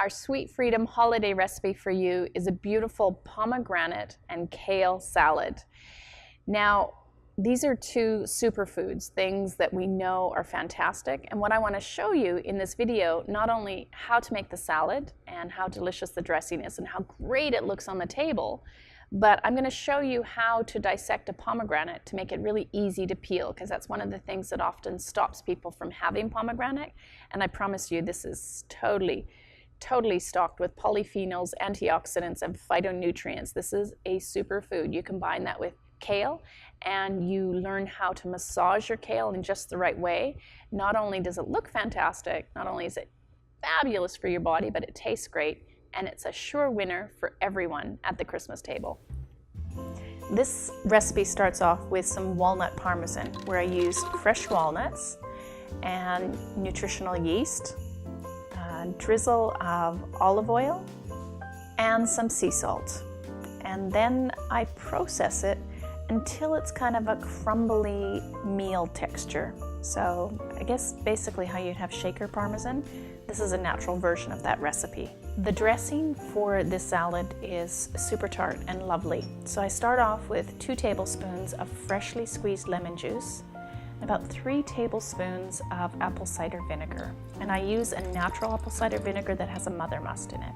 Our Sweet Freedom holiday recipe for you is a beautiful pomegranate and kale salad. Now, these are two superfoods, things that we know are fantastic. And what I want to show you in this video, not only how to make the salad and how delicious the dressing is and how great it looks on the table, but I'm going to show you how to dissect a pomegranate to make it really easy to peel, because that's one of the things that often stops people from having pomegranate. And I promise you, this is totally stocked with polyphenols, antioxidants, and phytonutrients. This is a superfood. You combine that with kale and you learn how to massage your kale in just the right way. Not only does it look fantastic, not only is it fabulous for your body, but it tastes great, and it's a sure winner for everyone at the Christmas table. This recipe starts off with some walnut parmesan, where I use fresh walnuts and nutritional yeast, a drizzle of olive oil, and some sea salt. And then I process it until it's kind of a crumbly meal texture. So I guess basically how you'd have shaker parmesan. This is a natural version of that recipe. The dressing for this salad is super tart and lovely. So I start off with 2 tablespoons of freshly squeezed lemon juice, about 3 tablespoons of apple cider vinegar. And I use a natural apple cider vinegar that has a mother must in it.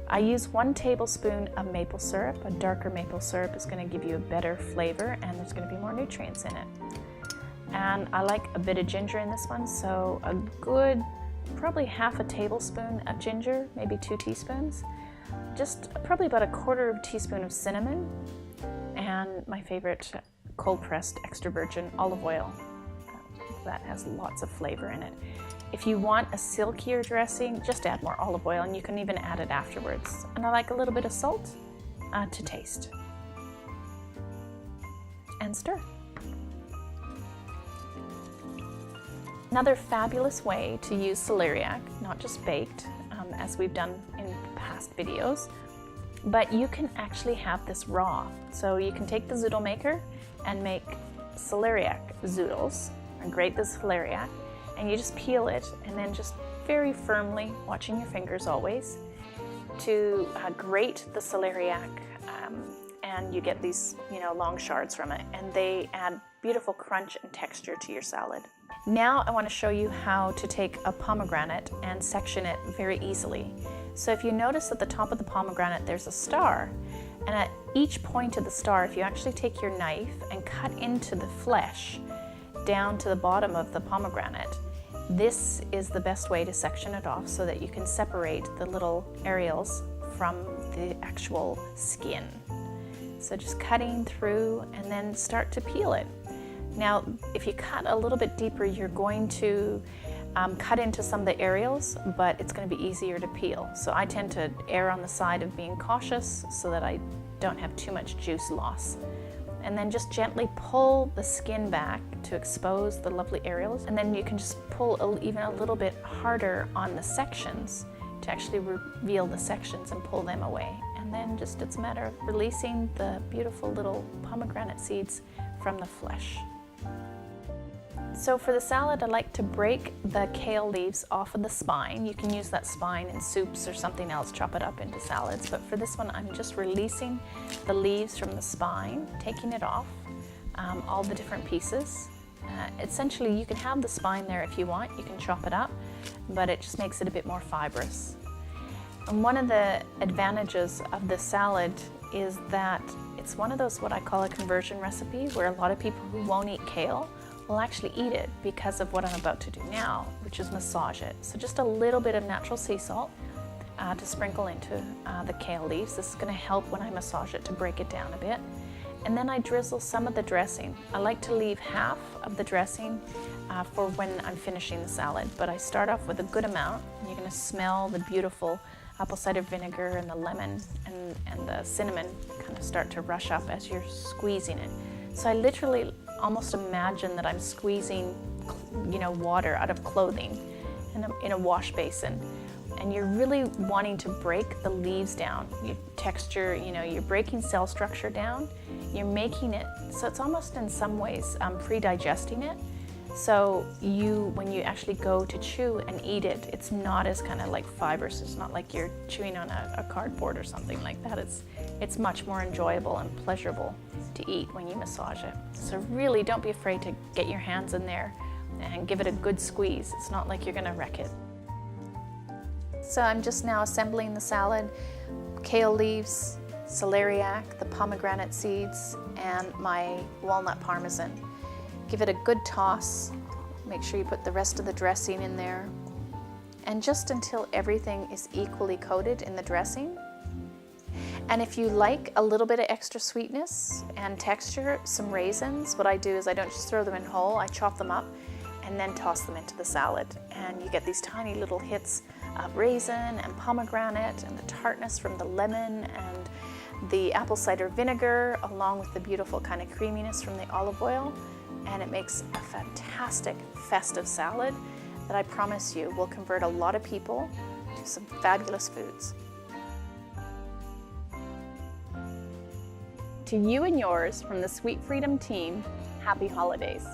I use 1 tablespoon of maple syrup. A darker maple syrup is going to give you a better flavor, and there's going to be more nutrients in it. And I like a bit of ginger in this one, so a good probably half a tablespoon of ginger, maybe 2 teaspoons. Just probably about a 1/4 teaspoon of cinnamon, and my favorite cold pressed extra virgin olive oil. That has lots of flavor in it. If you want a silkier dressing, just add more olive oil, and you can even add it afterwards. And I like a little bit of salt to taste. And stir. Another fabulous way to use celeriac, not just baked, as we've done in past videos, but you can actually have this raw. So you can take the zoodle maker and make celeriac zoodles, and grate the celeriac, and you just peel it, and then just very firmly, watching your fingers always, to grate the celeriac, and you get these, long shards from it, and they add beautiful crunch and texture to your salad. Now I want to show you how to take a pomegranate and section it very easily. So if you notice at the top of the pomegranate there's a star, and at each point of the star, if you actually take your knife and cut into the flesh down to the bottom of the pomegranate, this is the best way to section it off so that you can separate the little areoles from the actual skin. So just cutting through and then start to peel it. Now, if you cut a little bit deeper, you're going to cut into some of the areoles, but it's going to be easier to peel. So I tend to err on the side of being cautious so that I don't have too much juice loss. And then just gently pull the skin back to expose the lovely areoles. And then you can just pull even a little bit harder on the sections to actually reveal the sections and pull them away. And then just it's a matter of releasing the beautiful little pomegranate seeds from the flesh. So for the salad, I like to break the kale leaves off of the spine. You can use that spine in soups or something else, chop it up into salads. But for this one, I'm just releasing the leaves from the spine, taking it off, all the different pieces. Essentially, you can have the spine there if you want. You can chop it up, but it just makes it a bit more fibrous. And one of the advantages of this salad is that it's one of those what I call a conversion recipe, where a lot of people who won't eat kale will actually eat it because of what I'm about to do now, which is massage it. So just a little bit of natural sea salt to sprinkle into the kale leaves. This is going to help when I massage it to break it down a bit. And then I drizzle some of the dressing. I like to leave half of the dressing for when I'm finishing the salad, but I start off with a good amount. You're going to smell the beautiful apple cider vinegar and the lemon and the cinnamon kind of start to rush up as you're squeezing it. So I literally almost imagine that I'm squeezing, water out of clothing in a wash basin. And you're really wanting to break the leaves down. Your texture, you're breaking cell structure down. You're making it, so it's almost in some ways pre-digesting it. So when you actually go to chew and eat it, it's not as kind of like fibrous. It's not like you're chewing on a cardboard or something like that. It's much more enjoyable and pleasurable to eat when you massage it. So really don't be afraid to get your hands in there and give it a good squeeze. It's not like you're gonna wreck it. So I'm just now assembling the salad: kale leaves, celeriac, the pomegranate seeds, and my walnut parmesan. Give it a good toss. Make sure you put the rest of the dressing in there. And just until everything is equally coated in the dressing. And if you like a little bit of extra sweetness and texture, some raisins, what I do is I don't just throw them in whole, I chop them up and then toss them into the salad. And you get these tiny little hits of raisin and pomegranate and the tartness from the lemon and the apple cider vinegar, along with the beautiful kind of creaminess from the olive oil. And it makes a fantastic festive salad that I promise you will convert a lot of people to some fabulous foods. To you and yours from the Sweet Freedom team, happy holidays.